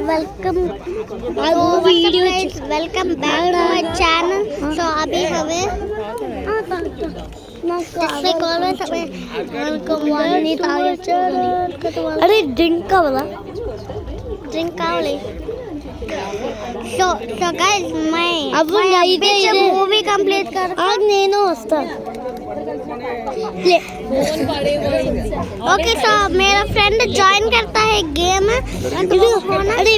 Welcome welcome back to my channel. So अभी हमें अरे ड्रिंक कावली सो गाइस मैं अब मूवी कंप्लीट कर आज నేను వస్తా ओके सो मेरा फ्रेंड ज्वाइन करता है गेम। अरे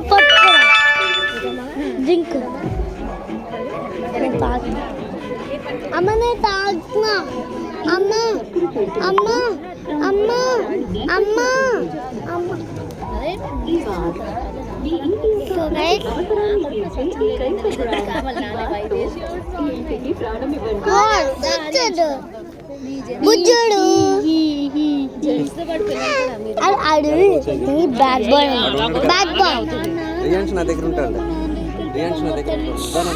ड्रिंक अम्मा तागना अम्मा अम्मा अम्मा अम्मा अम्मा सो गाइस బుజ్జుడు ఆడు బ్యాడ్ బాయ్ రియాన్స్ నా దగ్గర ఉంటాడు. రియాన్స్ నా దగ్గర ఉంటాడు.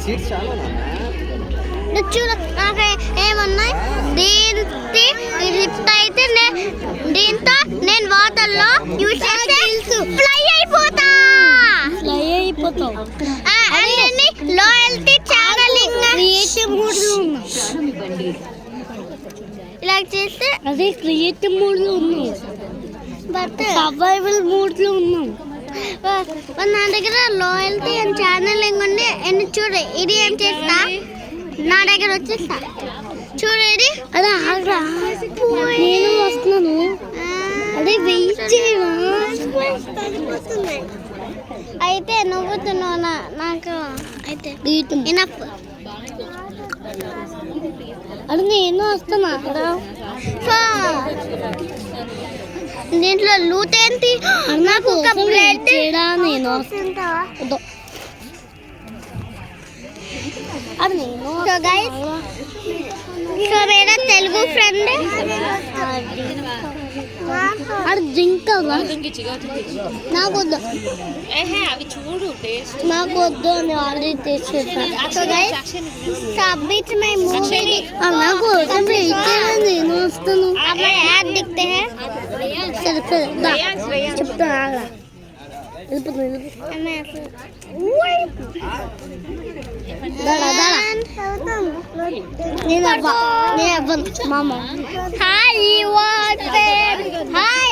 సీట్స్ చాలా చూడ నాకు ఏమన్నాయి దీంతో లిఫ్ట్ అయితే దీంతో నేను వాటర్లో యూజ్ చేస్తే ఫ్లై అయిపోతావు. లాయల్టీ ఛానలింగ్ క్రియేటివ్ మోడ్లో ఉన్నా ఇలా చేస్తే అదే క్రియేటివ్ మోడ్లో ఉన్నాం బట్ సర్వైవల్ మోడ్లో ఉన్నాం. నా దగ్గర లాయల్టీ అండ్ ఛానలింగ్ ఉంది. ఎన్ని చూడు ఇది ఏం చేస్తా నా దగ్గర వచ్చేస్తా చూడు ఇది అదే ఆగ్రా నేను వస్తున్నాను. అదే వెయిట్ చేయవా అయితే నువ్వు తిన్నావు నాకు అయితే ఎనఫ్ అది నేను వస్తున్నా. దీంట్లో లూట్ ఏంటి నాకు ఒక బ్రెడ్ నేను अब नहीं तो गाइस तो मेरा तेलुगु फ्रेंड है और ड्रिंक का నాకు అవి చూడు టేస్ట్ నాకు వద్దు అని ఆల్రెడీ టేస్ట్ చేశాను. तो गाइस सब बीच में मूवी నాకు నేను వస్తాను. अब याद दिखते हैं चल చెప్తా मामा हाय हाय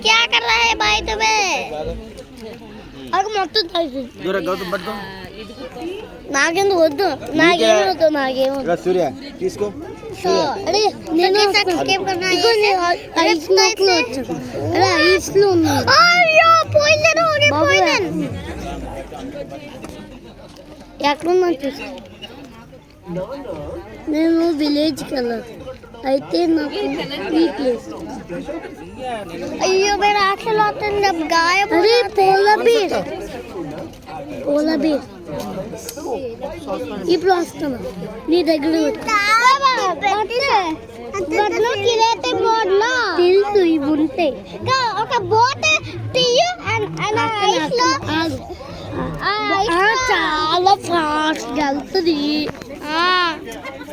क्या कर रहा है भाई तुम्हें నాకెందుకు వద్దు నాకేమొద్దు సూర్య తీసుకో. अरे నేను సబ్స్క్రైబ్ करना है ఐస్ లో అరే ఐస్ లో ఉంది. అయ్యో పోయిలెన్ ఓకే పోయిలెన్ ఎక్కడున్నా చూసి నేను విలేజ్కి వెళ్ళాను అయితే నాకు ఈ ప్లేస్ అయ్యో मेरा आंखें लाते जब गायब अरे పోలా బీర్ ఇప్పుడు వస్తాను నీ దగ్గర తెలుసు ఇవి ఉంటాయి. ఒక బోట్ తీయు చాలా ఫాస్ట్ వెళ్తుంది.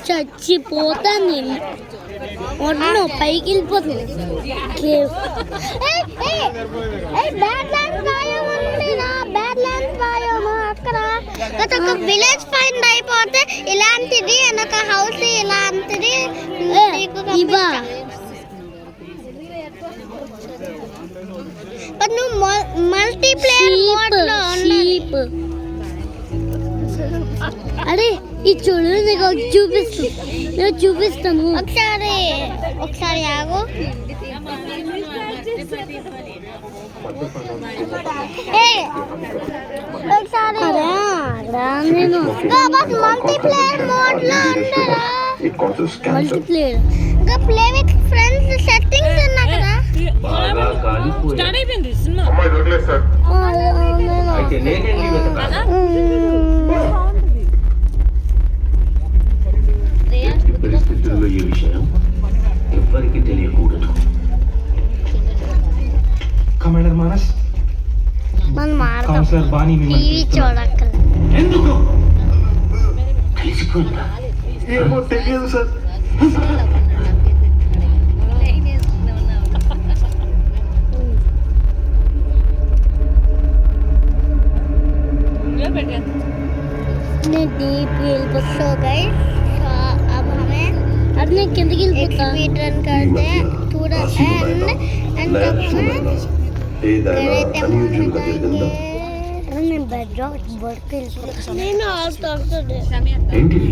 చచ్చిపోతాను నేను ఒడ్డు పైకి వెళ్ళిపోతుంది. అక్కడ ఒక విలేజ్ ఫైండ్ అయిపోతే ఇలాంటిది ఒక హౌస్ ఇలాంటిది నువ్వు మల్టీప్లేయర్ మోడ్ లో అరే ఈ చూడు నీకు చూపిస్తాను ఒకసారి ఆగు. నేను మల్టీప్లేయర్ మోడ్ లో ఉండరా మల్టీప్లేయర్ ఇంకా ప్లే విత్ ఫ్రెండ్స్ సెట్టింగ్స్ ఉన్నా కదా స్టార్ట్ అయిపోయింది సినిమా. పరిస్థితుల్లో ఈ విషయం ఎవ్వరికి తెలియకూడదు. Commander Manas counsellor Bani TV చూడక్కర్లేదు. ఎందుకు తెలిసిపోయిందా? ఏమో తెలియదు సార్. डीप వెళ్ళిపోతా गाइस अब हमें अपने किंदకి వెళ్ళిపోతా स्पीड रन करते हैं थोड़ा एंड तब हमें నేను బెడ్ రాక్ బర్త్ నేను ఆల్తో ఏంటిది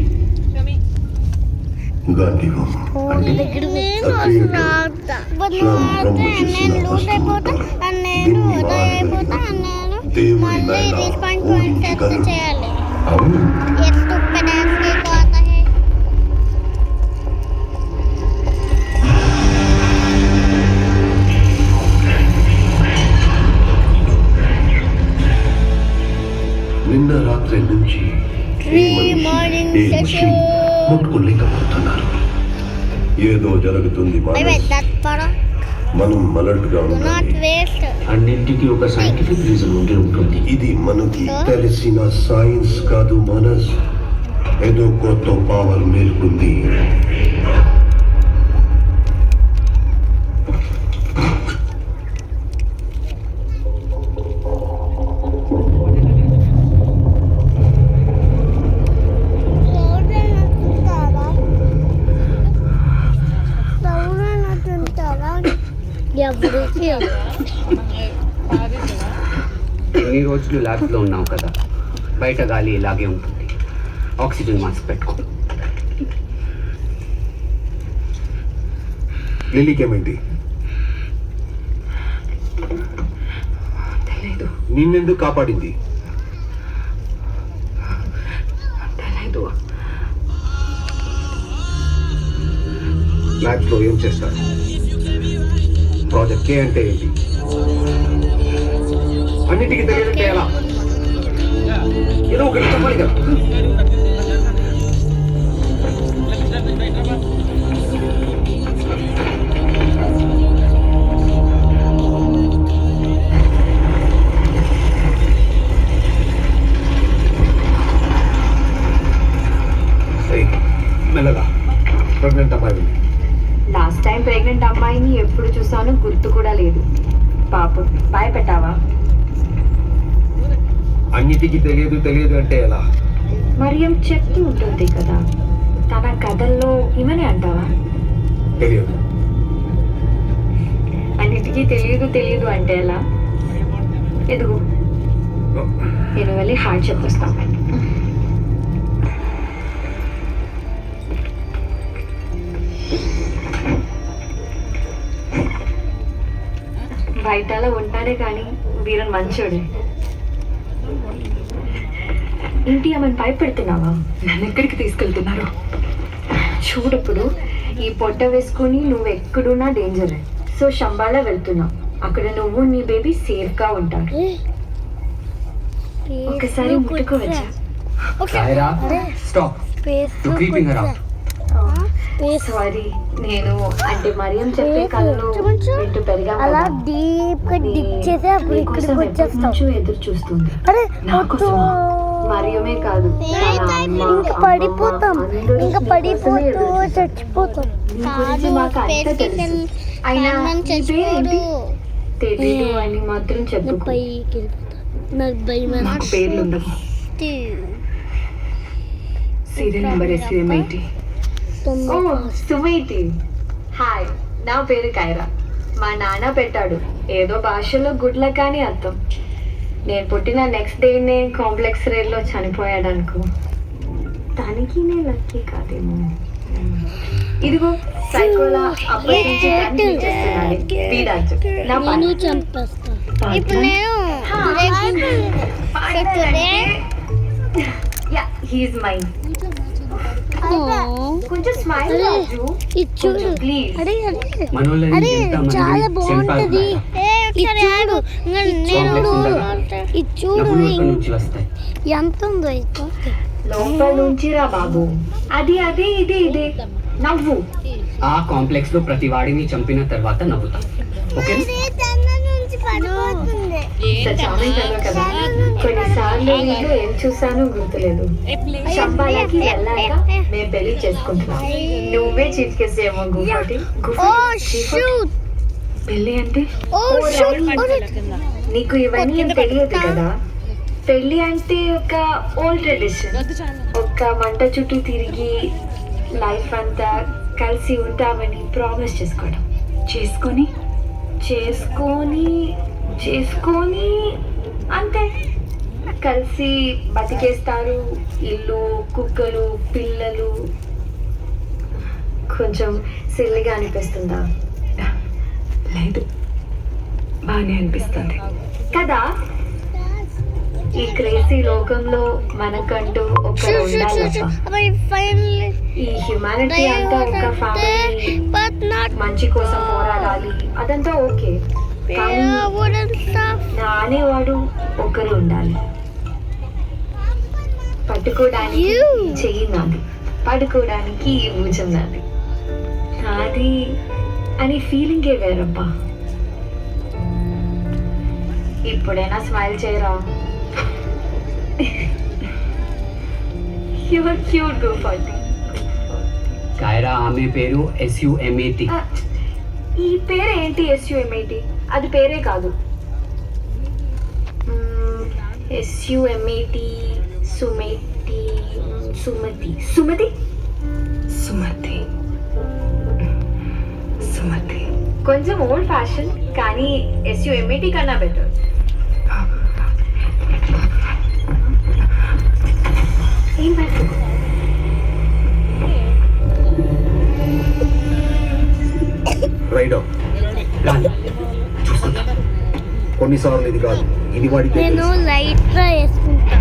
గాంధీవం అంటే నేను లూజ్ అయిపోతా నేను ఉదయం అయిపోతా నేను మళ్ళీ రిస్పాండ్ పాయింట్ చేయాలి అవును ఎత్తు డాన్స్ అయిపోతా నిన్న రాత్రి నుంచి మార్నింగ్ సెషన్ ముట్టుకోలేకపోతున్నారు ఏదో జరుగుతుంది మనం అలర్ట్ గా ఉండాలి అన్నింటికి ఒక సైంటిఫిక్ రీజన్ ఉండి ఉంటుంది ఇది మనకి తెలిసిన సైన్స్ కాదు మనస్ ఏదో కొత్త పవర్ మేల్కొంది ఎన్ని రోజులు ల్యాబ్లో ఉన్నావు కదా, బయట గాలి ఇలాగే ఉంటుంది. ఆక్సిజన్ మాస్క్ పెట్టుకో. లిలీకేమేంటి తెలీదు. నిన్నెందుకు కాపాడింది? తెలీదు. ల్యాబ్స్లో ఏం చేస్తారు? ప్రాజెక్ట్ కే అంటే ఏంటి? అన్నిటికీ తెలియదంటే ఎలా? ఏదో ఒకటి చెప్పాలి కదా. మెల్లగా ప్రెగ్నెంట్ అమ్మాయి. లాస్ట్ టైం ప్రెగ్నెంట్ అమ్మాయిని ఎప్పుడు చూసానో గుర్తు కూడా లేదు. పాపం భయపెట్టావా? అన్నిటికీ తెలియదు అంటే ఎలా? మరియం చెప్తూ ఉంటుంది కదా, తన కథల్లో ఇవనే అంటావా? తెలియదు. అన్నిటికీ తెలియదు అంటే ఎలా? ఎదుగు, నేను వెళ్ళి హార్ట్ చెప్పొస్తాను. బయటలో ఉంటాడే కానీ వీరన్ మంచోడే. ఏంటి ఆమెను భయపెడుతున్నావా? నన్ను ఎక్కడికి తీసుకెళ్తున్నారు? చూడప్పుడు ఈ పొట్ట వేసుకుని నువ్వు ఎక్కడున్నా డేంజర్. సో శంబాలా వెళ్తున్నావు. అక్కడ నువ్వు నీ బేబీ సేఫ్గా ఉంటారు. ఒకసారి ముట్టుకోవచ్చా? Kyra, stop. You're creeping her out. Sorry, నేను అంటే మరియం చెప్పే కథలో వింటూ పెరిగాం అలా కదా. డీప్ గా డిప్ చేసి అప్పుడు ఇక్కడికి నీకోసం వచ్చేస్తాం. ఎప్పటి నుంచో ఎదురు చూస్తుంది. అరే నాకోసం మరియమే కాదు, తన అమ్మ, ఇంకా అమ్మమ్మ పడిపోతాం, అందరూ ఇంకా నీకోసమే పడిపోతూ ఎదురు చూస్తారు. చచ్చిపోతాం. నీ గురించి మాకు అంతా తెలుసు. అయినా నీ పేరేంటి? తెలీదు అని మాత్రం చెప్పుకో. పైకి వెళ్ళిపోతాం. నాకు భయం మాకు పేర్లు ఉండవు. Serial number SCM80. ఓ సుమేటి, హాయ్, నా పేరు కైరా. మా నాన్న పెట్టాడు. ఏదో భాషలో గుడ్ల కానీ అర్థం. నేను పుట్టిన నెక్స్ట్ డేనే కాంప్లెక్స్ రేట్లో చనిపోయాడు అనుకో. దానికి నేను లక్కీ కాదేమో. ఇదిగో సైకోలా అప్పటి నుంచి కనిపించేస్తున్నాడు. పీడాచు నా నేను చంపేస్తా. ఇప్పుడు నేను యా, హీస్ మైన్. కొంచెం స్మైల్ రాజు. ఇది చూడు ప్లీజ్. అరే మనోళ్ళని అరే ఎంతమంది చాలా బాగుంటది. చంపారు. ఇది చూడు, ఇది చూడు నవ్వులు ఎక్కడి నుంచి వస్తాయి? ఎంత ఉందో ఇది. లోపల నుంచి రా బాబు. అది అదే ఇదే ఇదే నవ్వు. ఆ కాంప్లెక్స్ లో ప్రతి వాడిని చంపిన తర్వాత నవ్వుతా. ఓకే? చామన్ కదా. కొన్నిసార్లు నేను ఏం చూసానో గుర్తులేదు. శంబాలకి వెళ్ళాక మేము పెళ్లి చేసుకుంటున్నాం. నువ్వే చీఫ్ గెస్ట్ ఏమో. గుహటి పెళ్లి అంటే నీకు ఇవన్నీ ఏం తెలియదు కదా. పెళ్ళి అంటే ఒక ఓల్డ్ ట్రెడిషన్. ఒక మంట చుట్టూ తిరిగి లైఫ్ అంతా కలిసి ఉంటామని ప్రామిస్ చేసుకోవడం. చేసుకొని చేసుకొని చేసుకొని అంతే కలిసి బతికేస్తారు. ఇల్లు, కుక్కలు, పిల్లలు. కొంచెం సిల్లిగా అనిపిస్తుందా? లేదు, బాగానే అనిపిస్తుంది కదా. ఈ క్రేజీ లోకంలో మనకంటూ ఒకరు ఉండాలబ్బా. ఈ హ్యుమానిటీ అంతా ఒక ఫ్యామిలీ, మంచి కోసం పోరాడాలి, అదంతా ఓకే. కానీ నా అనేవాడు ఒకరు ఉండాలి. పట్టుకోవడానికి చెయ్యి నాది, పడుకోవడానికి ఈ భుజం నాది. నాది అని ఫీలింగే వేరబ్బా. ఇప్పుడైనా స్మైల్ చేయరా? You are cute, go for it. కాయరా, ఆమె పేరు SUMAT. ఈ పేరు ఏంటి SUMAT? అది పేరే కాదు. SUMAT, సుమతి, సుమతి, సుమతి, సుమతి, సుమతి. కొంచెం ఓల్డ్ ఫ్యాషన్, కానీ SUMAT కన్నా బెటర్. ఏం బెటర్? రైట్ చూసుకుంటా. కొన్నిసార్లు ఇది కాదు, ఇది వాడికి నేను లైట్ గా వేసుకుంటా.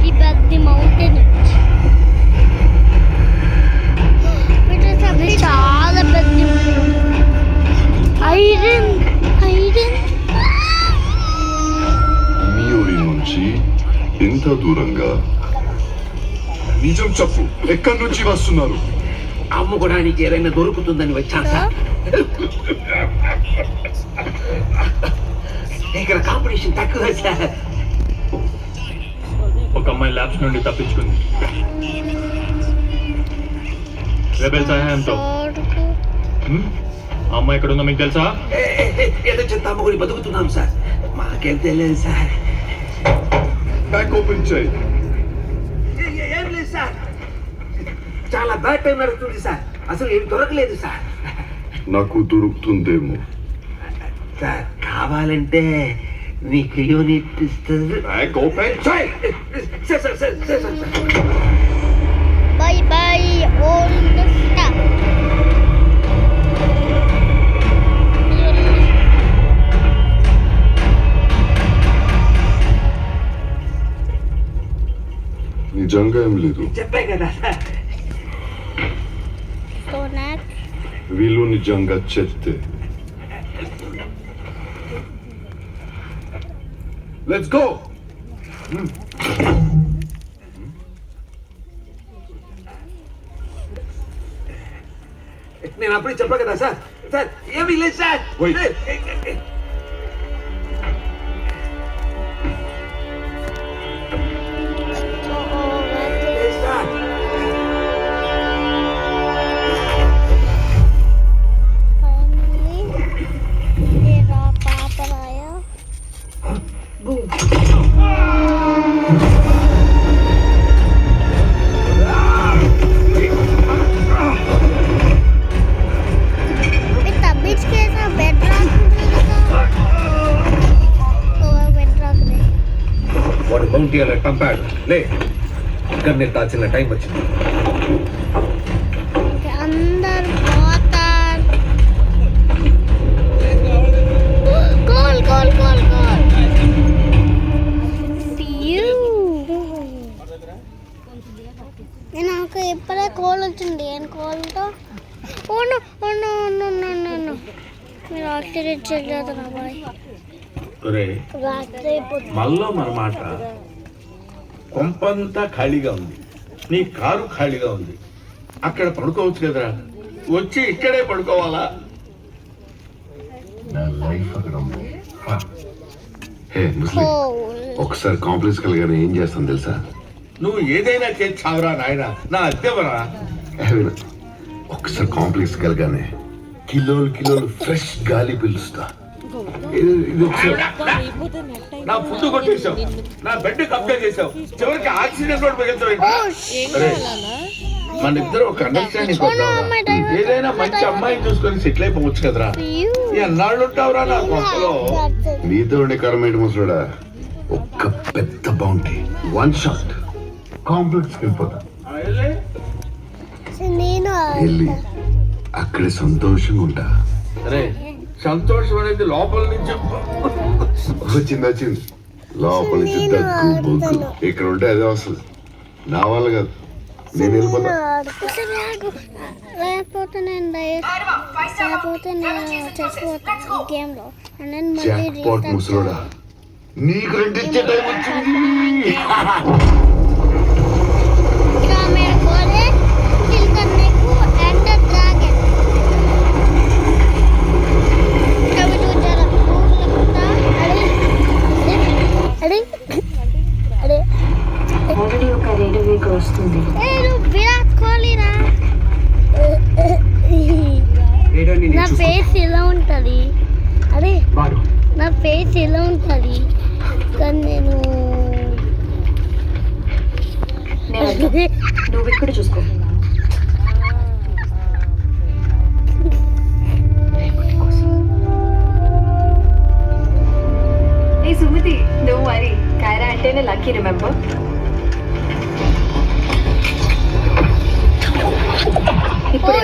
ఈ పెద్ద మౌంటైన్ చాలా పెద్ద ఐరన్ ఐరన్. మీ ఊరి నుంచి ఇంత దూరంగా? నిజం చెప్పు, ఎక్కడి నుంచి వస్తున్నారు? అమ్ముకోవడానికి ఏదైనా దొరుకుతుందని వచ్చాను సార్. ఇక్కడ కాంపిటీషన్ తక్కువ సార్. ఒక అమ్మాయి ల్యాబ్స్ నుండి తప్పించుకుంది. రెబెల్ సహాయంతో. ఆ అమ్మాయి ఎక్కడ ఉందో మీకు తెలుసా? ఏదో చెత్త అమ్ముకొని బతుకుతున్నాం సార్. మాకేం తెలియదు సార్. బ్యాక్ ఓపెన్ చేయి. ఏం లేదు సార్, చాలా బ్యాడ్ టైం నడుస్తుంది సార్. అసలు ఏం దొరకలేదు సార్. నాకు దొరుకుతుందేమో. సార్ కావాలంటే మీకు యూనిట్ ఇస్తుంది. బ్యాక్ ఓపెన్ చేయి. Sir sir sir sir sir by by old staff. నిజంగా ఏం లేదు. చెప్పే కదా సార్. వీళ్ళు నిజంగా చెప్తే లెట్స్ గో. నేను అప్పుడే చెప్పా కదా సార్. సార్ ఏమీ లేదు సార్. Wait. లేదు సార్. వాడు బౌంటీ అలా పంపాడు. లే, గన్నే దాచిన టైం వచ్చింది. అందరు పోతారు. Goal goal goal goal. నాకు ఇప్పుడే కోల్ వచ్చింది. ఏం కోల్తో మీరు ఆక్సిడెంట్ చేయలేదు నా బాయ్. మళ్ళీ మన మాట, కొంపంతా ఖాళీగా ఉంది, నీ కారు ఖాళీగా ఉంది, అక్కడ పడుకోవచ్చు కదరా, వచ్చి ఇక్కడే పడుకోవాలా? నా లైఫ్ అక్కడ ఉంది. హే ముస్లిం, ఒకసారి కాంప్లెక్స్ కలిగానే ఏం చేస్తాను తెలుసా? నువ్వు ఏదైనా చేసి చావరా నాయన, నా అద్దెవరా? ఒకసారి కాంప్లెక్స్ కలిగానే కిలోలు కిలోలు ఫ్రెష్ గాలి పీలుస్తా. ఇది ఒకసారి నా ఫుడ్ కొట్టేశావు, నా బెడ్ కబ్జా చేసావు, చివరికి ఆక్సిడెంట్ కూడా మిగులుతావు. అరే మన ఇద్దరు ఒక అండర్స్టాండింగ్ కొట్టావు. ఏదైనా మంచి అమ్మాయిని చూసుకొని సెటిల్ అయిపోవచ్చు కదరా. ఎన్నాళ్ళు ఉంటావురా నా కొంపలో? నీతో ఉండే కరమేంటి ముసలుడా, ఒక్క పెద్ద బౌంటీ, 1 షాట్ కాంప్లెక్స్ వెళ్ళిపోతా. వెళ్ళి అక్కడే సంతోషంగా ఉంటా. అరే సంతోషం అనేది లోపల నుంచి వచ్చింది లోపల నుంచి దగ్గు బొగ్గు. ఇక్కడ ఉంటే అదే వస్తుంది. నా వల్ల కాదు, నేను వెళ్ళిపోతా. జాక్ పాట్ ముసలోడా, నీకు 2 ఇచ్చే టైం వచ్చింది. ఆల్రెడీ ఒక రేడియో వస్తుంది. విరాట్ కోహ్లీరా. నా ఫేస్ ఎలా ఉంటది? అరే నా ఫేస్ ఎలా ఉంటది? కానీ నేను నువ్వు ఇక్కడ చూసుకో. ఏ సుమతి, నువ్వు మరి కైరా అంటేనే లక్కీ, రిమెంబర్? ఇప్పుడు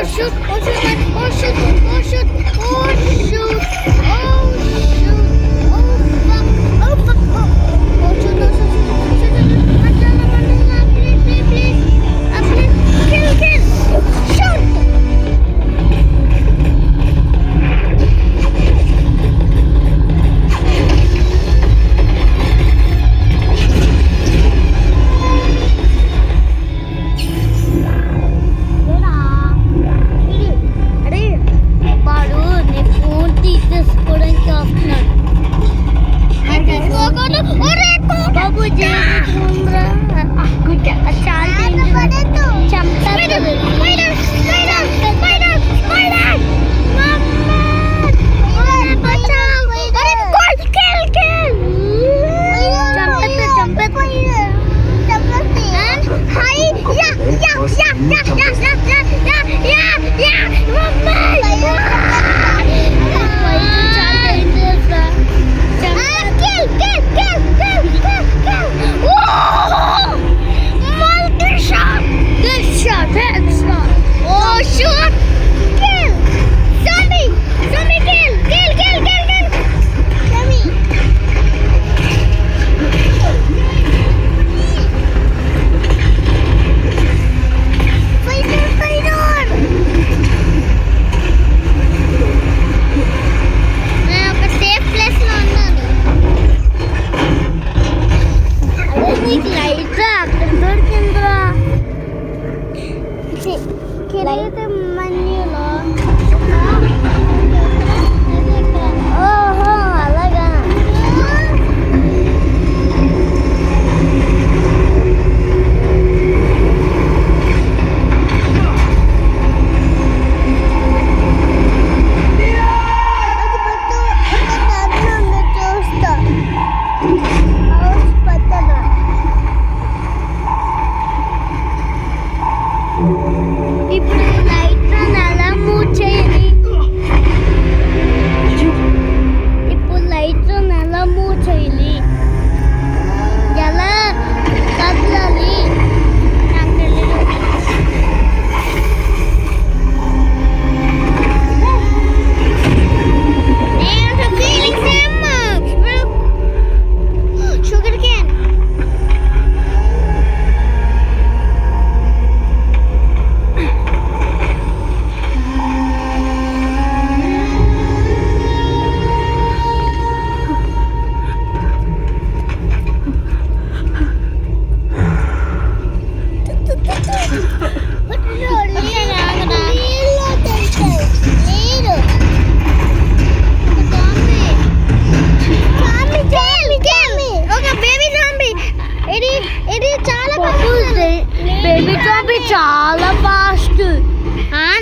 చాలా ఫాస్ట్.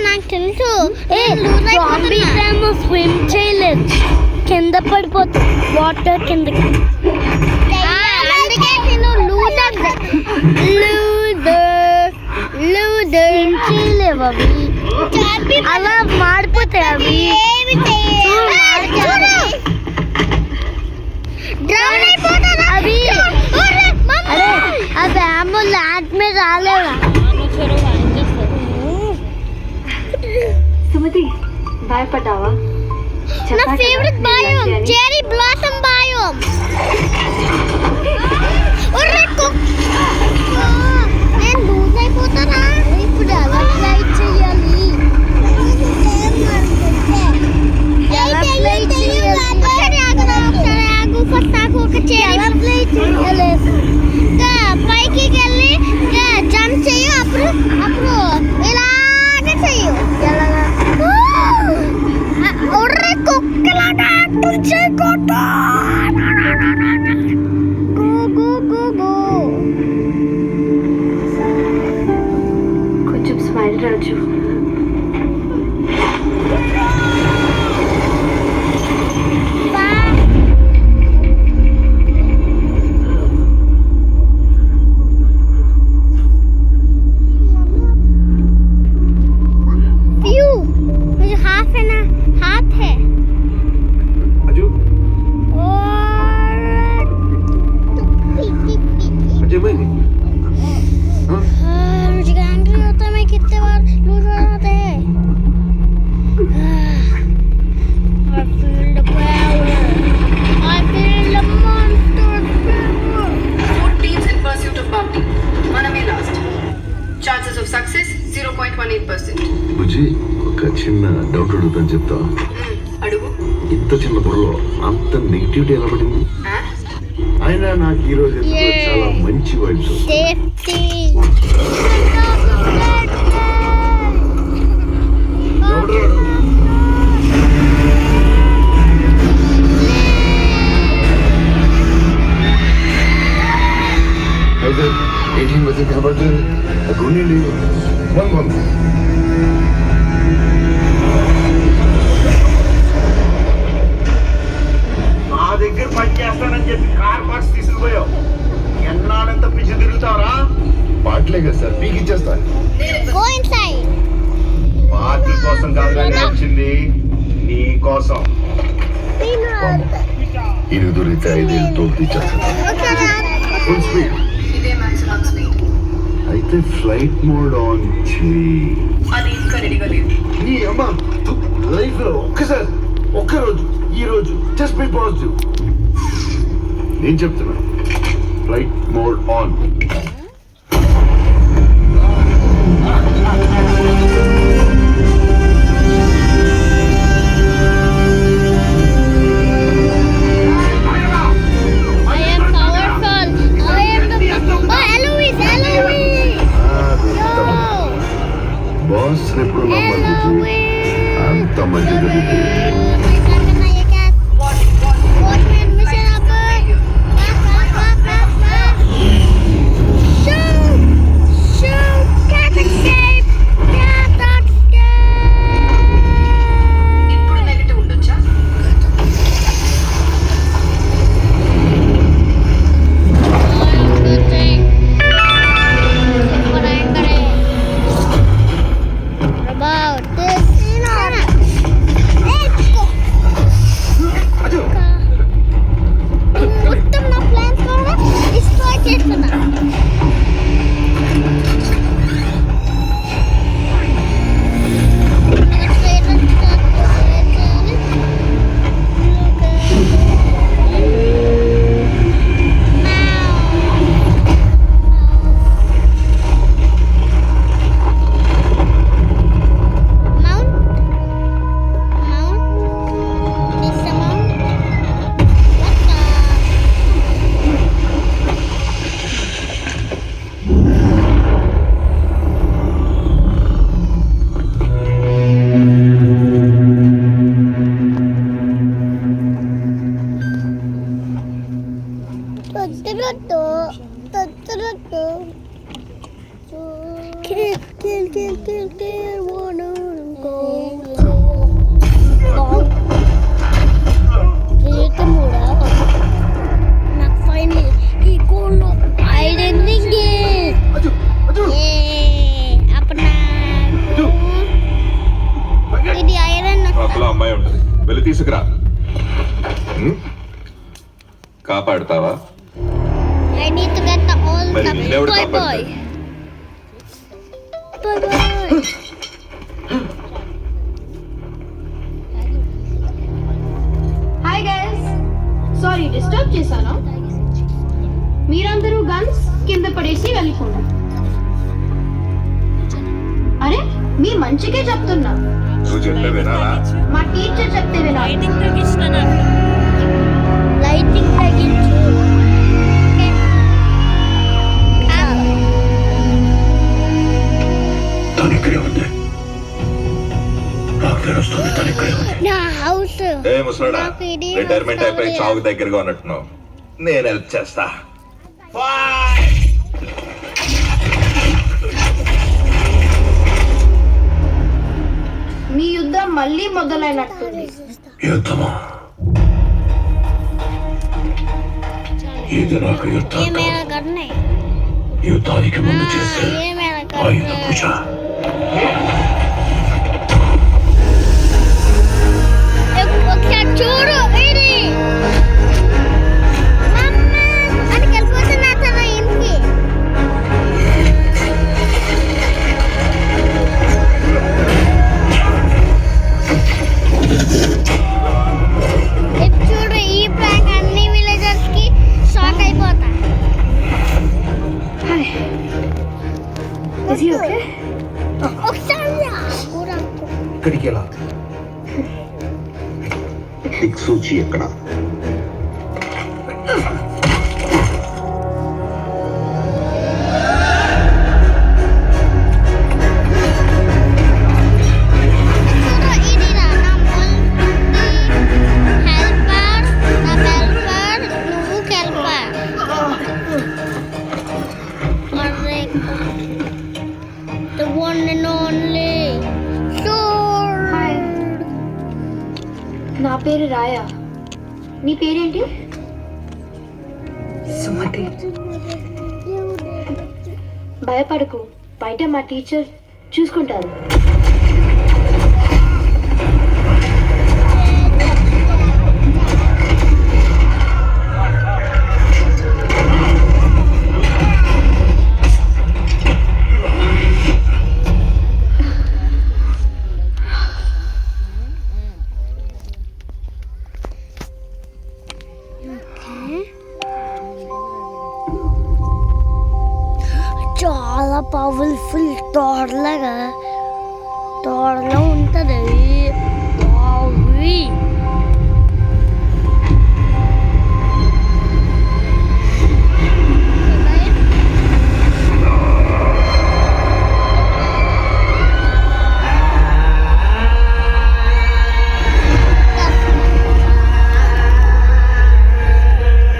నాకు తెలుసు. స్విమ్ చేయలేదు. కింద పడిపోతుంది వాటర్ కిందకి. అందుకే నేను చేయలేవు అవి అలా మాడిపోతాయి అవి. అవి అరే అవి అమ్మ ల్యాండ్ మీద రాలేవా? సుమతి భయపడ్డావా? నా favourite biome cherry blossom biome. నేను లూజ్ అయిపోతానా? ఇప్పుడు ఎలా ఫ్లై చేయాలి? ఎలా ఫ్లై చేయాలి? ఫస్ట్ నాకు ఒక చెరీ ఫ్లై చేయాలి. పైకి వెళ్ళి జంప్ చేయు. అప్పుడు ఇలాగే చెయ్యు. ఎలాగా? కుక్కలాగా చేయకూడదు. కొంచెం స్మైల్ రాజు. బుజ్జి, ఒక చిన్న డౌట్ అడుగుతాను, చెప్తా. ఇంత చిన్న బుర్రలో అంత నెగిటివిటీ ఎలా పడింది? అయినా నాకు ఈ రోజు చాలా మంచి వైబ్స్. అయితే 18% కనబడుతుంది. కొన్ని లేదు. నా దగ్గర పని చేస్తానని చెప్పి కార్ పార్ట్స్ తీసుకుపోయావు. ఎన్నాళ్ళంత పిచ్చి తిరుగుతావరా? పాటలే కదా సార్, పీకి ఇచ్చేస్తా. పార్టీ కోసం కాదు వచ్చింది, నీ కోసం. ఇది దొరికితే 5 ఏళ్ళు తోలు తీసేస్తా. Full speed. అయితే ఫ్లైట్ మోడ్ ఆన్ చేయి. నీ అమ్మ లైఫ్ లో ఒక్కరోజు ఈ రోజు జస్ట్ బి పాజిటివ్. నేను చెప్తున్నా, ఫ్లైట్ మోడ్ ఆన్. బాస్ ఎప్పుడు నమ్మదు, అంత మంచి జరుగుతుంది. లో అమ్మాయి ఉంటుంది, వెళ్ళి తీసుకురా. కాపాడుతావా? I need to get the all మరి the నిన్నెవడు boy. కాపాడుతాడు? Boy. Hi guys, sorry disturb చేశాను. మీరందరూ గన్స్ కింద పడేసి వెళ్ళిపోండి. అరే మీ మంచికే చెప్తున్నా, నువ్వు చెప్పే వినాలా? మా టీచర్ చెప్తే వినాలి. లైటింగ్ తగ్గించు. తను ఇక్కడే ఉంది, నాకు తెలుస్తుంది తను ఇక్కడే ఉంది. నా హౌస్ ఏ ముసలాడా, రిటైర్మెంట్ అయిపోయి చావుకు దగ్గరగా ఉన్నట్టున్నావు. నేను హెల్ప్ చేస్తా. మీ యుద్ధం మళ్ళీ మొదలైనట్టుంది. యుద్ధమా? ఇది నాకు యుద్ధం ये కాదు. मेरा करने యుద్ధానికి ముందు చేసే ये मेरा ఆయుధ करने పూజ. ఒకసారి చూడు ఇది అమ్మ అది కలిపోతున్నా తన ఇంటికి. ఇది చూడు, ఈ ప్రాంక్ అన్ని విలేజెస్ కి షాక్ అయిపోతా. Is he okay? ఒకసారి కూడా ఇక్కడికి ఎలా? దిక్సూచి ఎక్కడ? ఇది నా హెల్పర్, నా హెల్పర్, నువ్వు helper. The one and only sword. నా పేరు రాయా. నీ పేరేంటి? సుమతి. భయపడకు, బయట మా టీచర్ చూసుకుంటారు. చాలా పవర్ఫుల్ తోడలాగా తోడలా ఉంటుంది.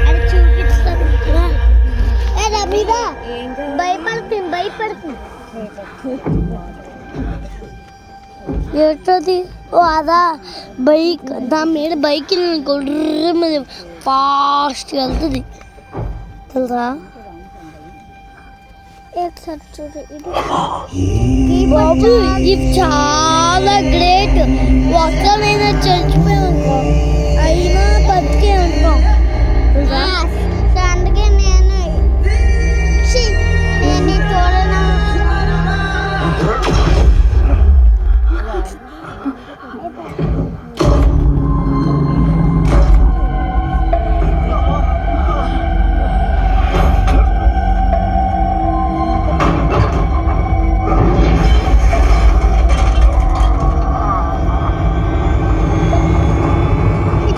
అది చూపిస్తాను. రమీదా భయపడుతుంది. ఏంటది? ఓ అదా బైక్, దాని మీద బైక్ గుర్ర మీద ఫాస్ట్గా వెళ్తుంది తెలుసా? బాబు ఇది చాలా గ్రేట్. ఒక్కమైనా చచ్చిపోయి ఉంటాం, అయినా బతికే ఉంటాం తెలుసా? అందుకే నేను చూడను.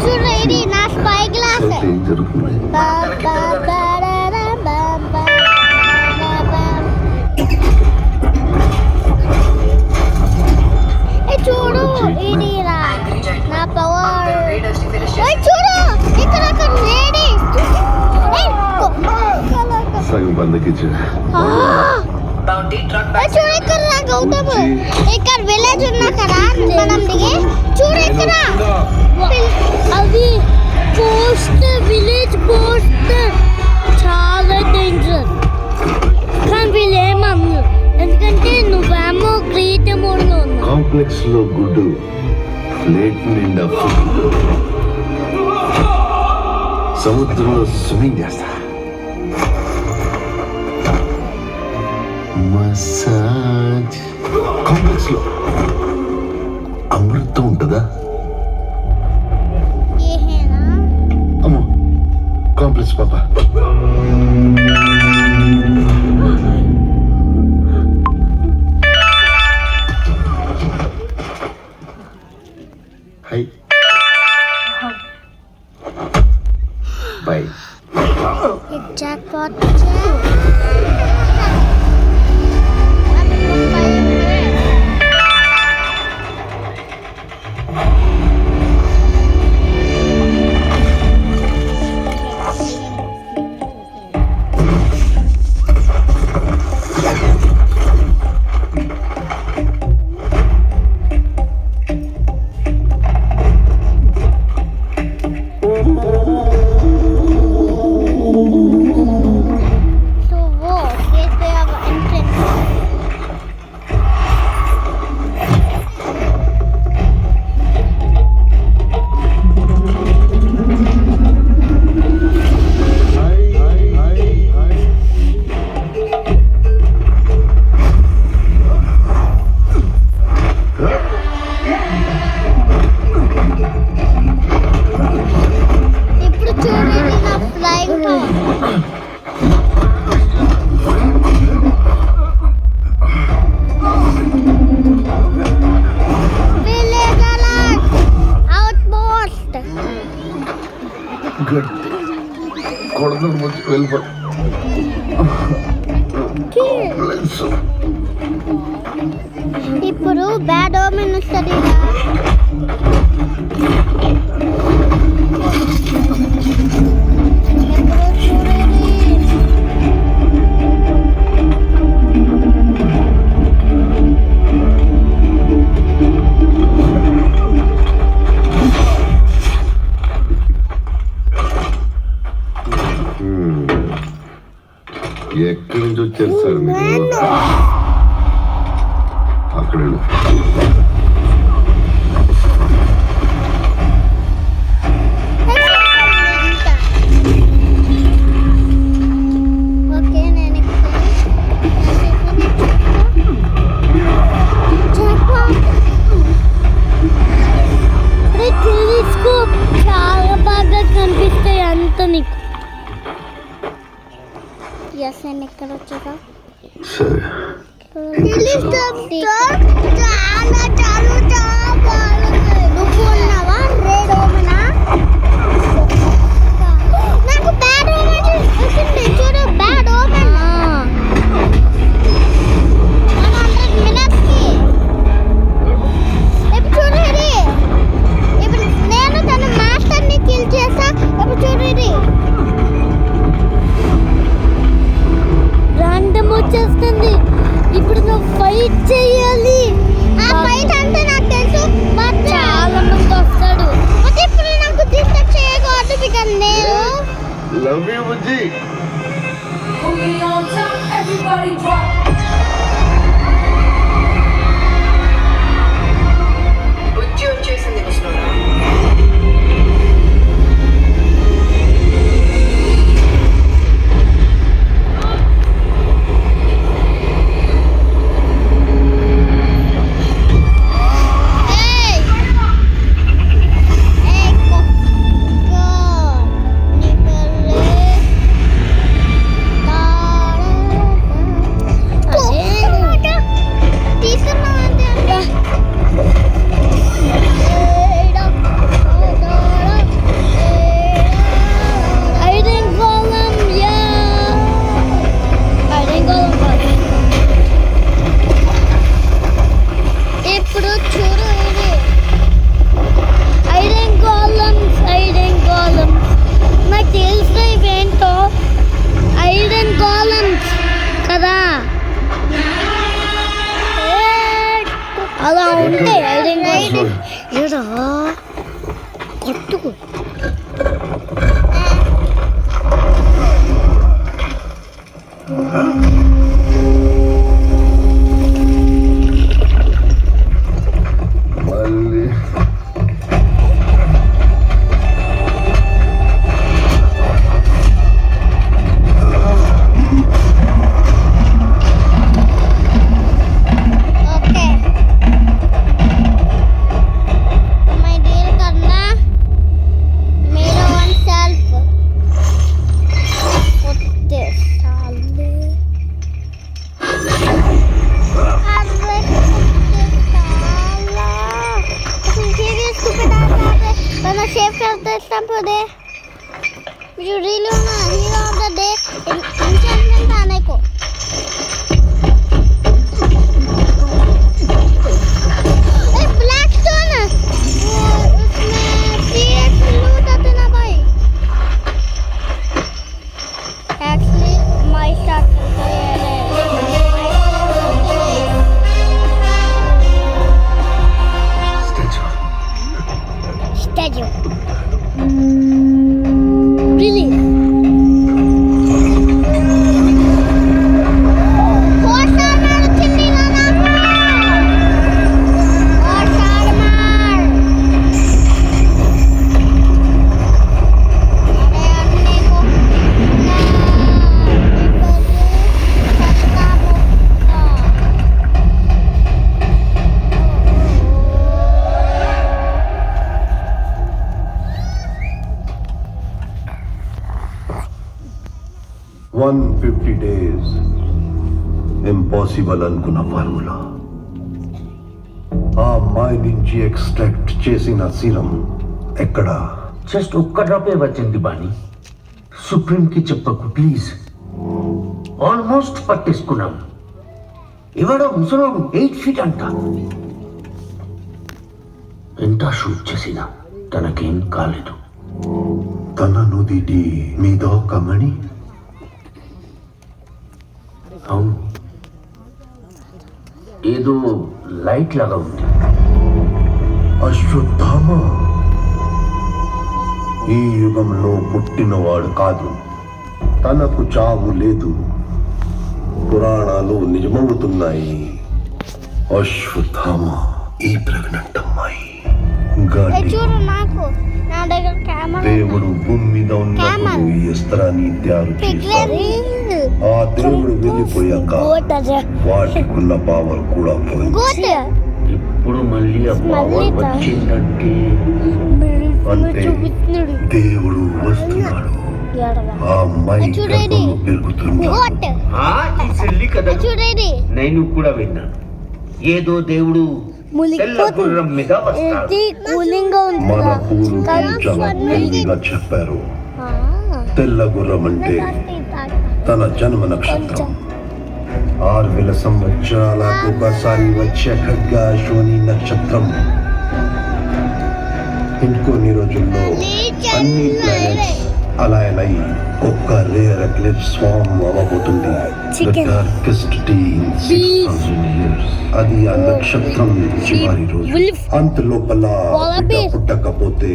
చూడు, ఇది నా స్పై గ్లాస్. ఏం జరుగుతుంది? చూడు, ఇది నా పవర్. చూడు ఇక్కడ లేడీ సగం బందకిచ్చా. చూడు ఇక్కడ గౌతమ్, ఇక్కడ విలేజ్ ఉన్నా కదా మనం దిగి. చూడు ఇక్కడ అది పోస్ట్, విలేజ్ పోస్ట్ చాలా డేంజర్. కానీ వీళ్ళేమన్నారు, ఎందుకంటే నువ్వేమో క్రియేటివ్ మోడ్లో ఉన్నావు. కాంప్లెక్స్ లో గుడ్డు, ప్లేట్ నిండా ఫుడ్. సముద్రంలో స్విమ్మింగ్ చేస్తా. మసాజ్. కాంప్లెక్స్ లో అమృతం ఉంటుందా? అమ్మో, కాంప్లెక్స్ పాప. Hi bye. jackpot. గట్టి కొడత వచ్చి వెళ్ళిపో. ఇప్పుడు బ్యాడ్ ఓమెన్ వస్తుంది. ఎక్కడి నుంచి వచ్చారు సార్ మీరు? అక్కడ చాలా బాగా కనిపిస్తాయి అంత నీకు. ఎస్ నేను ఇక్కడ వచ్చాక సరే. నువ్వు ఉన్నావా రెడ్ ఓమెనా? నాకు బ్యాడ్ ఓమెన్ వచ్చింది చూడు. బ్యాడ్ ఓమెన్ 100 minutes కి. ఇప్పుడు చూడు ఇది. ఇప్పుడు నేను తన మాస్టర్ ని కిల్ చేసా. ఇప్పుడు చూడు ఇది రాండమ్ వచ్చేస్తుంది. ఇప్పుడు నువ్వు ఫైట్ చేయాలి. ఆ ఫైట్ అంటే నాకు తెలుసు. చాలా మంది వస్తాడు. ఇప్పుడు నాకు డిస్టర్బ్ చేయకూడదు బికాజ్ నేను లవ్ యూ బుజ్జి. బుజ్జి వచ్చేసింది కృష్ణరా. అలా ఉంటే కొట్టుకు. wanna save this temple? You really wanna hero of the day? Enchantment आने को. ए black stone उसमें CS loot आते ना भाई. Actually my start करता है. Statue. Really? Horse armor వచ్చింది నాన్న. Horse armor. అరే అన్నీ $150 days. ఇంపాసిబుల్ అనుకున్న ఫార్ములా ఆ మైండ్ నుంచి ఎక్స్ట్రాక్ట్ చేసిన సీరం ఎక్కడ? జస్ట్ ఒక్క డ్రాపే వచ్చింది బాని. సుప్రీంకి చెప్పకు ప్లీజ్. ఆల్మోస్ట్ పట్టేసుకున్నాం. ఇవాడ ముసలోడు 8 feet అంట. ఎంత షూట్ చేసినా తనకేం కాలేదు. తన నుదిటి మీద ఒక మణి. అవును, ఏదో లైట్ లాగా ఉంది. అశ్వత్థామ ఈ యుగంలో పుట్టినవాడు కాదు. తనకు చావు లేదు. పురాణాలు నిజమవుతున్నాయి. అశ్వత్థామ ఈ ప్రెగ్నెంట్ అమ్మాయి చూడు నాకు నా దగ్గర కెమెరా. దేవుడు భూమి మీద ఉన్నప్పుడు ఈ అస్త్రాన్ని తయారు చేశాడు. ఆ దేవుడు వెళ్ళిపోయాక వాటికున్న పవర్ కూడా పోయింది. ఇప్పుడు మళ్ళీ ఆ పవర్ వచ్చిందంటే అంటే దేవుడు వస్తున్నాడు. ఆ అమ్మాయి గర్భంలో పెరుగుతున్నాడు. ఈ చెల్లి కదా చూడండి నేను కూడా విన్నాను. ఏదో దేవుడు తెల్ల గుర్రం మీద వస్తాడు. మన పూర్వీకులు చాలా తెలివిగా చెప్పారు. తెల్ల గుర్రం అంటే తన జన్మ నక్షత్రం. 6000 సంవత్సరాలకు ఒకసారి వచ్చే ఖడ్గాశ్వని నక్షత్రం. ఇంకొన్ని రోజుల్లో అన్ని ప్లానెట్స్ అలైన్ అయి ఒక్క రేర్ ఎక్లిప్స్ ఫామ్ అవ్వబోతుంది. The darkest day in 6000 years. అది ఆ నక్షత్రం చివరి రోజు. అంత లోపల బిడ్డ పుట్టకపోతే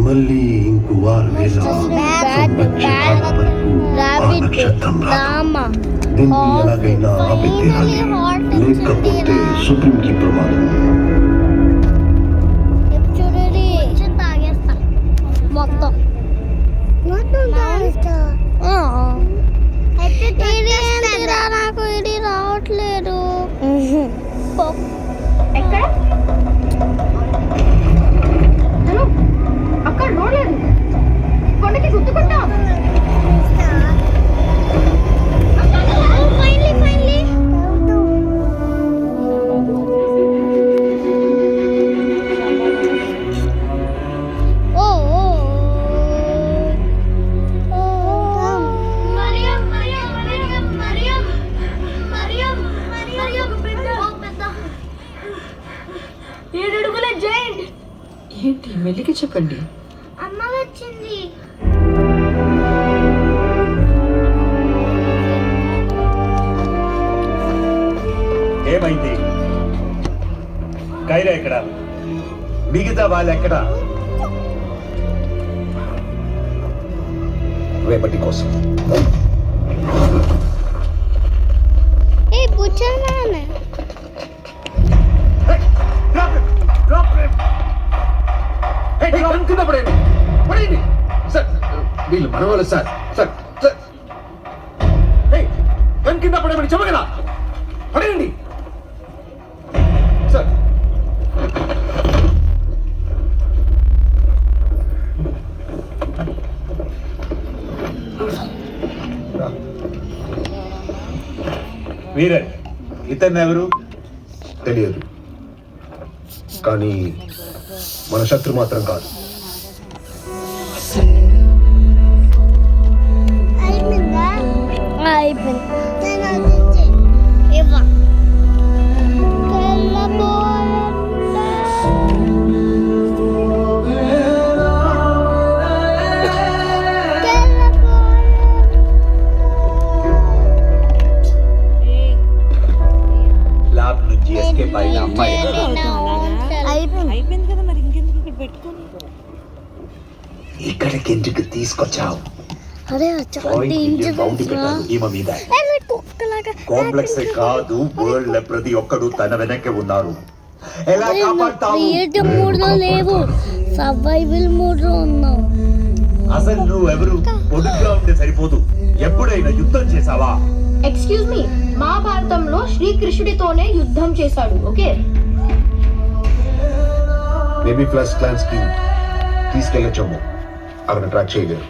మళ్ళీ ఇంకో 6000 సంవత్సరాల వరకు ఆ నక్షత్రం రాదు. దీన్ని ఎలాగైనా ఆపి తీరాలి, లేకపోతే సుప్రీంకి ప్రమాదం. చూడండి తాగేస్తా మొత్తం నాకు ఇది రావట్లేదు. ఎక్కడ అక్కడ రోడ్లేదు. కొండకి గుర్తుకుంటా. ఏంటి మెల్లికి చెప్పండి. అమ్మ వచ్చింది. ఏమైంది? కైరా ఎక్కడ? మిగతా వాళ్ళు ఎక్కడ? రేపటి కోసం వీళ్ళు మనవాళ్ళు సార్. సార్ సార్ గన్ కింద పడేమని చెప్పగల పడేయండి సార్. వీరే ఇతన్ని ఎవరు తెలియదు, కానీ మన శత్రు మాత్రం కాదు. అయిపోయింది. నేను అది ఇవ్వ ల్యాబ్ నుంచి ఎస్కేప్ అయిన అమ్మాయి అయిపోయింది కదా, మరి ఇంకెందుకు ఇక్కడ పెట్టుకొని? ఇక్కడికి ఎందుకు తీసుకొచ్చావు? అరే ఈమె మీద కాంప్లెక్స్ కాదు, వరల్డ్ లో ప్రతి ఒక్కడు తన వెనక్కి ఉన్నారు. ఎలా కాపాడతావు? క్రియేటివ్ మూడ్ లో లేవు, సర్వైవల్ మూడ్ లో ఉన్నావు. అసలు నువ్వెవరు? పొడుగ్గా ఉంటే సరిపోదు, ఎప్పుడైనా యుద్ధం చేసావా? ఎక్స్క్యూజ్ మీ, మహాభారతంలో శ్రీకృష్ణుడితోనే యుద్ధం చేశాడు. ఓకే, మేబీ ఫ్లష్ క్లాన్స్ కి తీసుకెళ్ళొచ్చాము, అక్కడ ట్రాక్ చేయలేరు.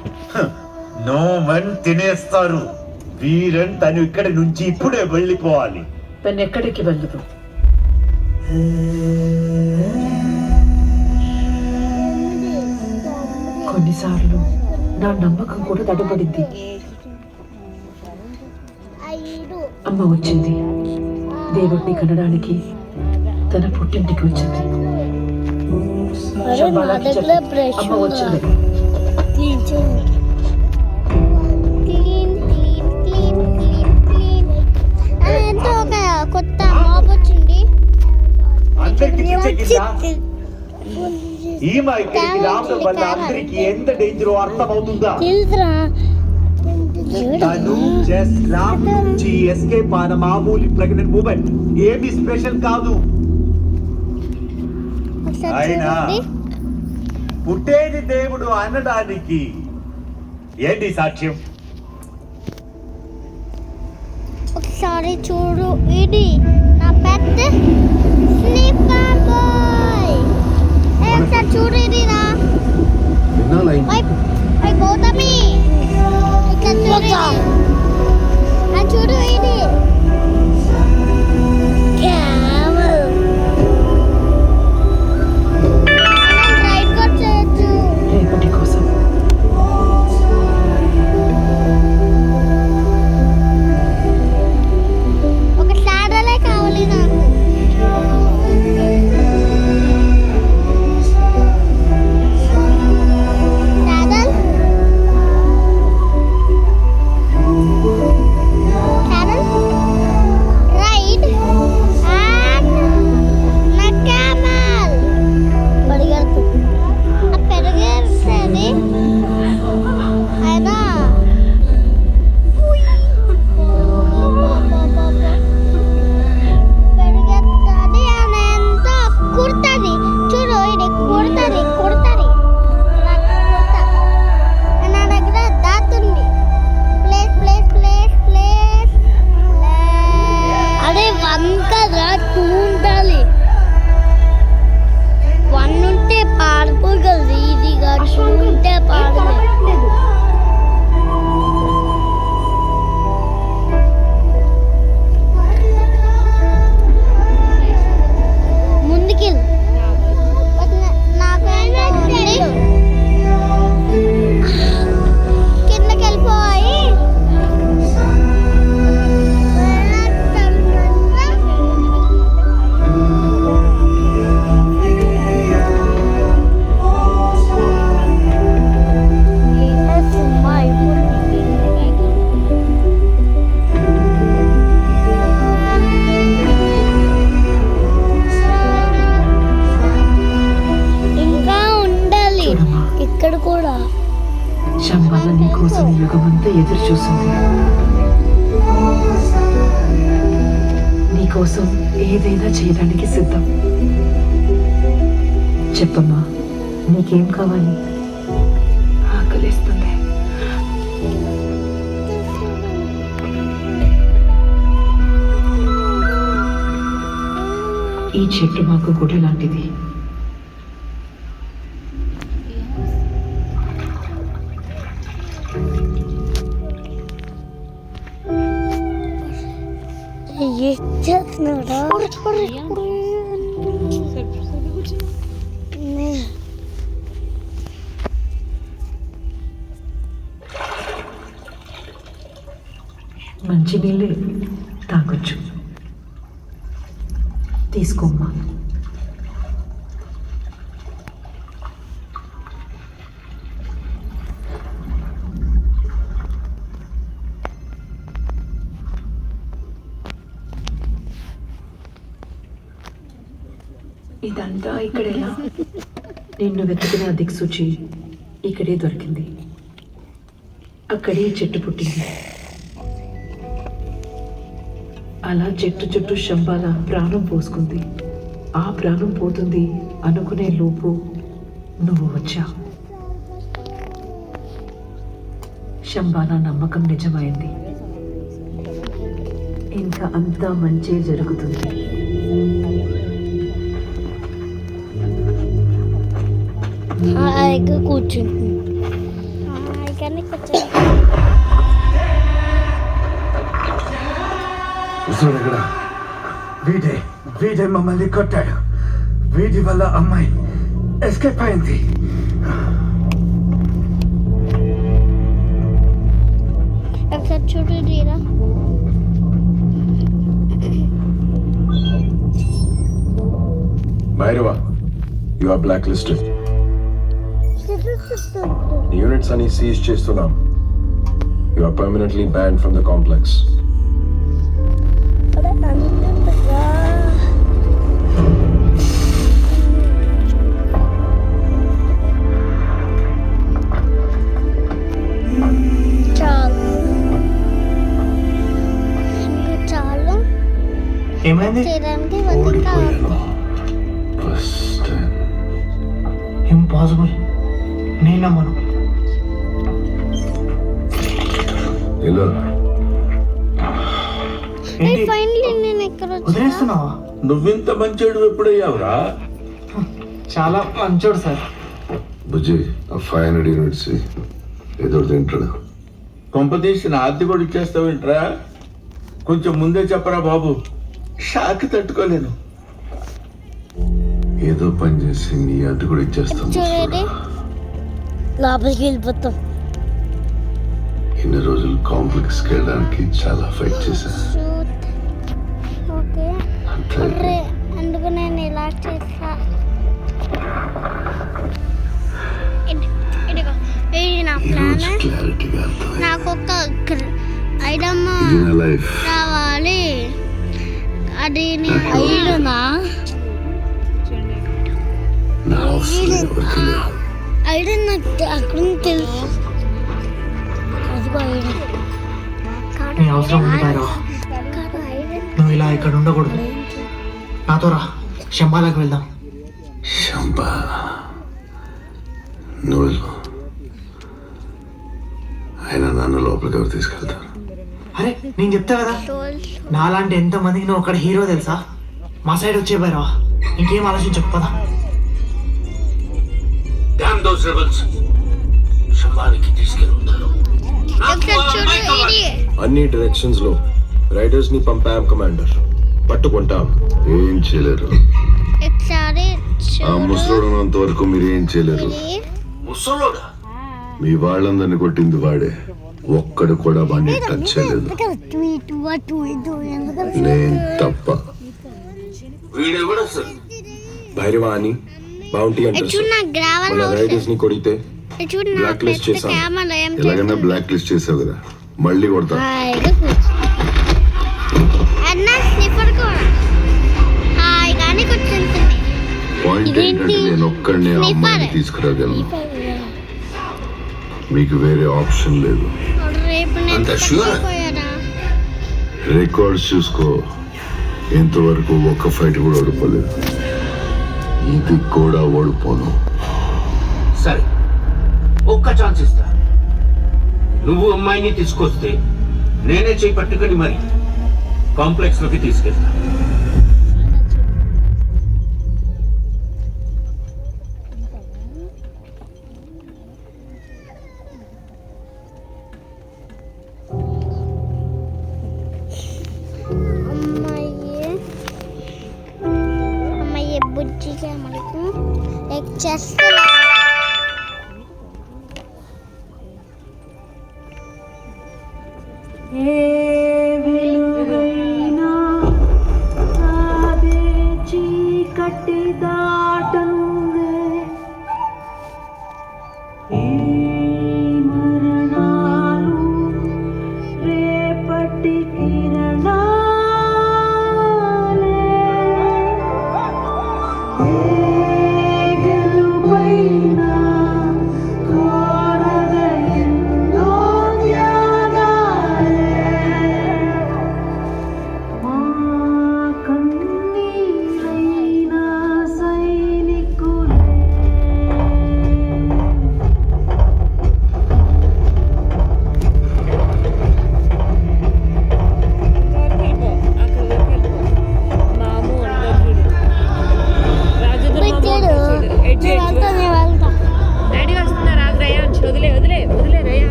నో వన్ తినేస్తారు. వీరన్ తను ఇక్కడి నుంచి ఇప్పుడే వెళ్ళిపోవాలి. తను ఎక్కడికి వెళ్ళదు. కొన్నిసార్లు నా నమ్మకం కూడా తడబడింది. అమ్మ వచ్చింది, దేవుడిని కనడానికి తన పుట్టింటికి వచ్చింది. శంబాలాకి చెప్పి, అమ్మ వచ్చింది. కొత్త మాప్ వచ్చింది. అందరికి ఈమె ఇక్కడికి రావడం వల్ల అందరికి ఎంత డేంజర్ అర్థమవుతుందా? తెలుసురా, తను జస్ట్ ల్యాబ్ నుంచి ఎస్కేప్ అయిన మామూలు ప్రెగ్నెంట్ మూమెంట్, ఏమి స్పెషల్ కాదు. అయినా పుట్టేది దేవుడు అనడానికి ఏంటి సాక్ష్యం? ఒకసారి చూడు, ఇది నా పెద్ద స్లీపర్ బాయ్. ఒకసారి చూడు, ఇది రా గౌతమి, ఇక్కడ చూడు, చూడు ఇది రైట్ కట్ చేయొచ్చు. రేపటి కోసం ఒక సాడలే కావాలి నాకు. సాడల్ సాడల్ రైడ్ అండ్ నా క్యామల్ పరిగెడుతుంది. ఆ పెరిగేసేది అయినా పెరిగేస్తుంది అని ఎంతో కుడుతుంది. చూడు, ఇది కుడుతుంది కుడుతుంది నా దగ్గర దాతుంది. ప్లేస్ ప్లేస్ ప్లేస్ ప్లేస్ అదే వన్ కదా, టూ ఉండాలి. వన్ ఉంటే పారిపోగలదు ఈజీగా, టూ ఉంటే పాడలేదు. ముందుకెళ్ళు. నాకు కిందకి వెళ్ళిపోయి ఇంకా ఉండాలి ఇక్కడ కూడా. శంబాల నీ కోసం ఈ యుగమంతా ఎదురు చూసింది. నీకోసం ఏదైనా చేయడానికి సిద్ధం. చెప్పమ్మా, నీకేం కావాలి? ఆకలిస్తుంది. ఈ చెట్టు మాకు గుడి లాంటిది. చేస్తున్నాడా? మంచినీళ్ళే తాగొచ్చు. తీసుకోమ్మా. ఇదంతా ఇక్కడేనా? నిన్ను వెతికిన దిక్సూచి ఇక్కడే దొరికింది. అక్కడే చెట్టు పుట్టింది. అలా చెట్టు చుట్టూ శంబాల ప్రాణం పోసుకుంది. ఆ ప్రాణం పోతుంది అనుకునే లోపు నువ్వు వచ్చా. శంబాల నమ్మకం నిజమైంది. ఇంకా అంతా మంచి జరుగుతుంది. హాయిగా కూర్చుంటుంది. హాయిగానే కూర్చుంటుంది. ఎక్కడ వీడే మమ్మల్ని కొట్టాడు. వీడి వల్ల అమ్మాయి ఎస్కేప్ అయింది. ఒకసారి చూడు రీరా. Bhairava, you are blacklisted. Units అని సీజ్ చేస్తున్నాం. You are permanently banned from the complex. ఏమైంది? ఇంపాసిబుల్. నేను నమ్మను. వదిలేస్తున్నావా? నువ్వింత మంచోడు ఎప్పుడయ్యావురా? చాలా మంచోడు సార్. బుజ్జి, ఆ 500 యూనిట్స్ ఏదో తింటాడు. కొంపతీసి నా అద్దె కూడా ఇచ్చేస్తావేంట్రా? కొంచెం ముందే చెప్పరా బాబు, షాక్ తట్టుకోలేను. ఏదో పని చేసి నీ అద్దె కూడా ఇచ్చేస్తాం. లోపలికి వెళ్ళిపోతాం. ఇన్ని రోజులు కాంప్లెక్స్కి వెళ్ళడానికి చాలా ఫైట్ చేశా. ఓకే, అంతే. అందుకు నేను ఇలా చేస్తా. ఇదిగో, ఇది నా ప్లాన్. క్లారిటీగా నాకు ఒక ఐటమ్ కావాలి. అది ఐడనా? ఐడన్ నాకు అక్కడ తెలుసు. అదిగో ఐడన్. నీ అవసరం ఉంది భైరవ. నువ్వు ఇలా ఇక్కడ ఉండకూడదు. నాతో రా, శంబాలకు వెళ్దాం. శంబా, నువ్వు ఆయన నన్ను లోపలికి ఎవరు తీసుకెళ్తారు? అరే, నేను చెప్తా కదా, నాలాంటి ఎంతమందికి నువ్వు అక్కడ హీరో తెలుసా? మా సైడ్ వచ్చే భైరవ. ఇంకేం ఆలోచించకు, పద. అన్ని డైరెక్షన్స్ లో రైడర్స్ ని పంపాం కమాండర్. పట్టుకుంటాం. ఏం చేయలేరు. ఆ ముసలోడు ఉన్నంత వరకు మీరు ఏం చేయలేరు. మీ వాళ్ళందరినీ కొట్టింది వాడే. ఒక్కడు కూడా వాడిని టచ్ చేయలేదు. నేను తప్ప. భైరవ అని బౌంటీ అంటారు. మన రైడర్స్ ని కొడితే బ్లాక్ లిస్ట్ చేసాం. ఎలాగైనా బ్లాక్ లిస్ట్ చేసావు కదా, మళ్ళీ కొడతా. పాయింట్ ఏంటంటే నేను ఒక్కడినే అమ్మాయిని తీసుకురాగలను. మీకు వేరే ఆప్షన్ లేదు. రికార్డ్స్ చూసుకో. ఇంతవరకు ఒక్క ఫైట్ కూడా ఓడిపోలేదు. ఇది కూడా ఓడిపోను. సరే, ఒక్క ఛాన్స్ ఇస్తా. నువ్వు అమ్మాయిని తీసుకొస్తే నేనే చేయి పట్టుకొని మరి కాంప్లెక్స్ లోకి తీసుకెళ్తా. బుజ్జిగా మనకు చేస్తా.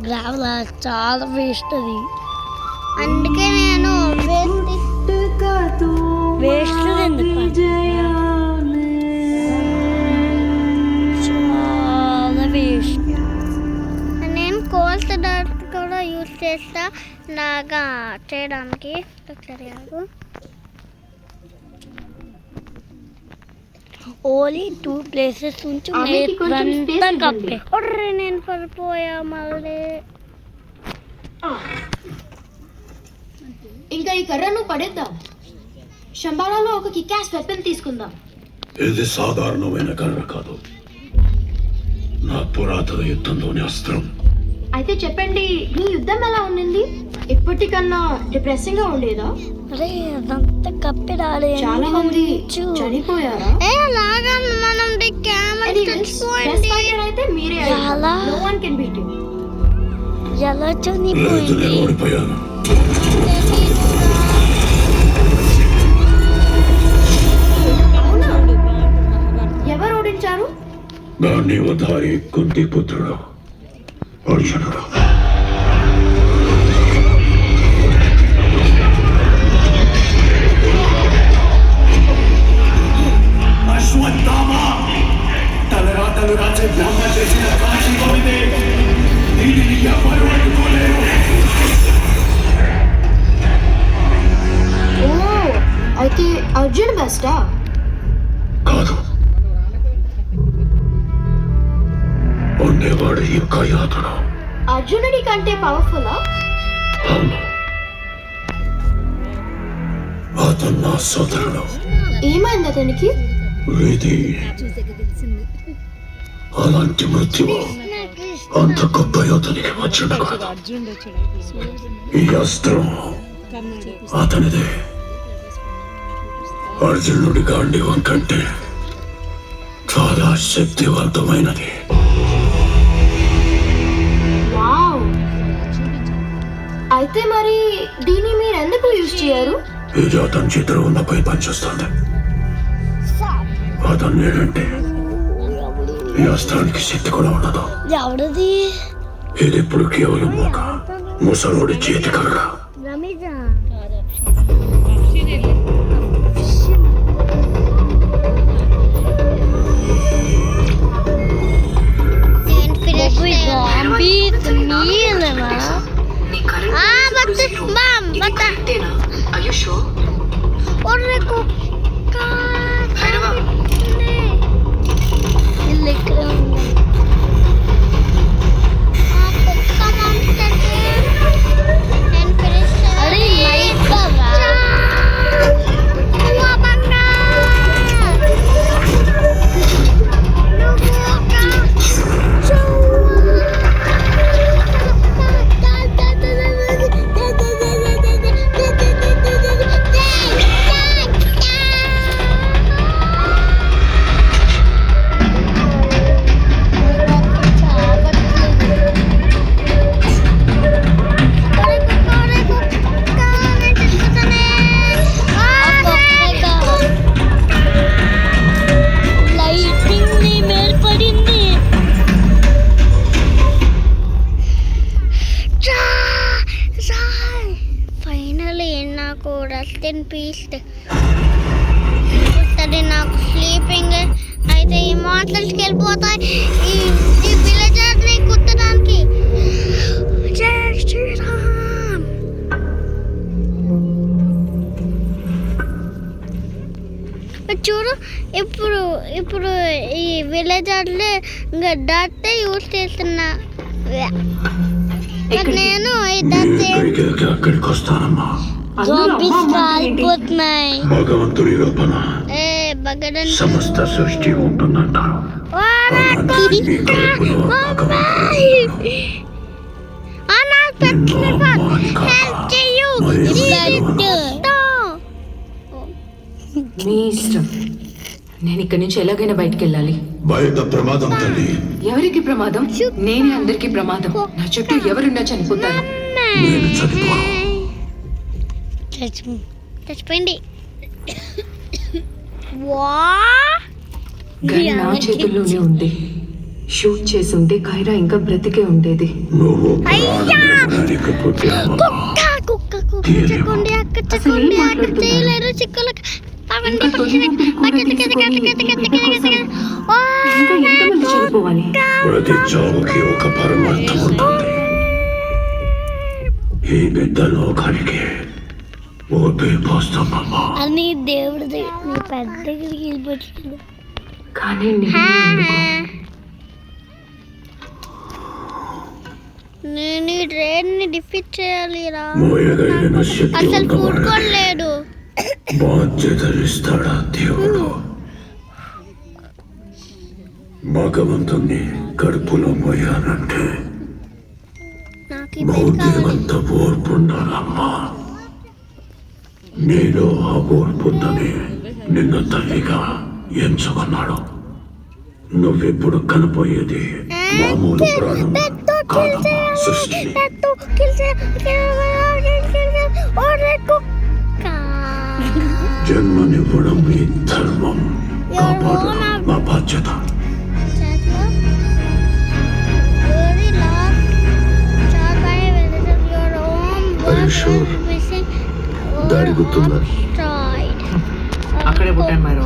గ్రావెల్ చాలా వేస్ట్ అది. అందుకే నేను వేస్ట్ చాలా వేస్ట్. నేను కోల్స్ డాట్ కూడా యూజ్ చేస్తా లాగా చేయడానికి. ఓన్లీ 2 ప్లేసెస్ నుంచి అంతా కప్పే. నేను పడిపోయా మళ్ళీ. ఇంకా ఈ కర్రను పడేద్దాం. శంబాలాలో ఒక కిక్యాస్ వెపన్ తీసుకుందాం. ఇది సాధారణమైన కర్ర కాదు, నా పురాతన యుద్ధంలోని అస్త్రం. అయితే చెప్పండి, మీ యుద్ధం ఎలా ఉండింది? ఇప్పటికన్నా డిప్రెసింగ్ గా ఉండేదా? అరే అదంతా కప్పి రాలే. చాలా మంది చనిపోయారా? మనం అయితే మీరే. No one can beat you. ఎలా చనిపోయింది? ఓడిపోయాను. ఎవరు ఓడించారు? గాంధీవధారి కుంతి పుత్రుడు అర్జునుడు. అశ్వత్థామా తలరాతలు రాసే బ్రహ్మ చేసిన కాశీ గోవిందే, దీనిని ఎవరు అడ్డుకోలేరు. అయితే అర్జున్ బెస్టా? కాదు, ఉండేవాడు ఇంకా యాతన. అర్జునుడి కంటే పవర్ఫుల్? అవును, అతను నా సోదరుడు. ఏమైంది అతనికి? ఇది అలాంటి మృత్యువు అంత గొప్ప యోధనికి వచ్చుండ కాదు. ఈ అస్త్రం అతనిదే. అర్జునుడి గాంధీవం కంటే చాలా శక్తివంతమైనది. అయితే మరి దీన్ని మీరు ఎందుకు యూజ్ చేయరు? ఇది అతని చేతిలో ఉన్నపై పనిచేస్తుంది. అతను లేదంటే ఈ అస్త్రానికి శక్తి కూడా ఉండదు. ఎవడది? ఇది ఇప్పుడు కేవలం ఒక ముసలోడి చేతి కర్ర. నాకు స్లీపింగ్ అయితే ఈ మాటలకి వెళ్ళిపోతాయి. ఈ విలేజర్ని కుట్టడానికి. జై శ్రీరామ్. చూడు, ఇప్పుడు ఈ విలేజర్లే ఇంకా డట్ యూజ్ చేస్తున్నా. నేను అక్కడికి వస్తానమ్మా. భగవంతుడి రూపణ సమస్త సృష్టి ఉంటుందంటారు. మీ ఇష్టం. నేను ఇక్కడి నుంచి ఎలాగైనా బయటికి వెళ్ళాలి. బయట ప్రమాదం తల్లి. ఎవరికి ప్రమాదం? నేనే అందరికి ప్రమాదం. నా చుట్టూ ఎవరున్నా చనిపోతారు. నేను చనిపోను. చచ్చిపోయింది. గన్ నా చేతుల్లోనే ఉంది. షూట్ చేసి ఉంటే కైరా ఇంకా బ్రతికే ఉండేది. నువ్వు ప్రతి చావుకి ఒక పరమార్థం ఉంటుంది. ఈ బిడ్డ లోకానికి ఓటే పోస్తామమ్మా. అని దేవుడిది నీ పెద్ద దగ్గరికి వెళ్ళిపోతుంది. కానీ నేను ఈ ట్రైన్ ని డిఫీట్ చేయాలిరా. మోయగలిగిన శక్తి అసలు ఫుడ్ ఉన్నవాడికి కూడా లేదు. బాధ్యతలిస్తాడా దేవుడు? భగవంతుణ్ణి కడుపులో మోయాలంటే నాకు ఈ బెడ్ కావాలి. భౌతికంత ఓర్పు ఉండాలమ్మా. నీలో ఆ ఓర్పు ఉందని నిన్ను తల్లిగా ఎంచుకున్నాడు. నువ్వెప్పుడు కనపోయేది మామూలు ప్రాణం కాదమ్మా, సృష్టి. జన్మనివ్వడం మీ ధర్మం, కాపాడడం మా బాధ్యత. దారి గుర్తుందా? అక్కడే పుట్టాను మరి.